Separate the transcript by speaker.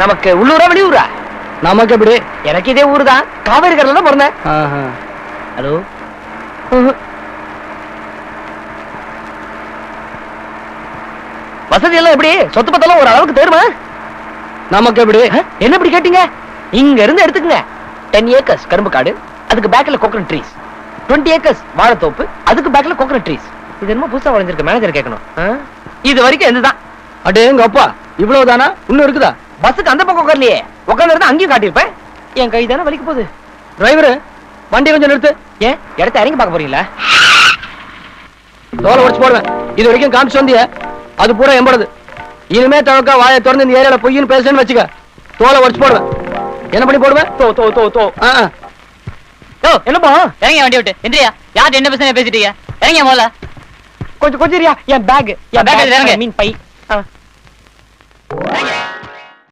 Speaker 1: நமக்கு உள்ளூரா வெளியூரா?
Speaker 2: நமக்கு எப்படி?
Speaker 1: எனக்கு இதே ஊரு தான், காவேரி கரையில தான் பிறந்தேன். ஹலோ, வசதி எல்லாம் எப்படி? சொத்து பத்தெல்லாம் ஒரு அளவுக்கு தேருமா?
Speaker 2: நமக்கு எப்படி?
Speaker 1: என்ன இப்படி கேட்டீங்க? இங்க இருந்து எடுத்துக்கங்க. 10 ஏக்கர்ஸ் கரும்பு காடு, அதுக்கு பேக்ல கோகனட் ட்ரீஸ். 20 ஏக்கர்ஸ் வாழைத்தோப்பு, அதுக்கு பேக்ல கோகனட் ட்ரீஸ். இது என்னமோ புதுசா வளைஞ்சிருக்கு, மேனேஜர் கேட்கணும். இது வரைக்கும் என்னதான்?
Speaker 2: அடே எங்க அப்பா, இவ்வளவுதானா? இன்னும் இருக்குதா?
Speaker 1: பஸ்ஸுக்கு அந்த பக்கம் உட்கார்லையே, உட்கார்ந்து அங்கேயும் காட்டியிருப்பேன். என் கை தானே வலிக்க போகுது.
Speaker 2: டிரைவரு, வண்டி கொஞ்சம் நிறுத்து.
Speaker 1: ஏன் இடத்த இறங்கி பார்க்க போறீங்களா?
Speaker 2: தோலை உடைச்சு போடுவேன். இது வரைக்கும் காமிச்சு வந்திய, அது பூரா எம்படுது. இனிமே தவக்கா வாயை திறந்து இந்த ஏரியால பொய்ன்னு பேசுன்னு வச்சுக்க, தோலை உடைச்சு போடுவேன். என்ன பண்ணி போடுவேன்?
Speaker 1: தோ தோ தோ தோ. என்னப்பா?
Speaker 3: இறங்க வண்டி விட்டு. இந்திரியா, யார்கிட்ட என்ன பிரச்சனை பேசிட்டீங்க? இறங்க முதல்ல.
Speaker 1: கொஞ்சம் கொஞ்சம் என் பேக்,
Speaker 3: இறங்க.
Speaker 1: மீன் பை.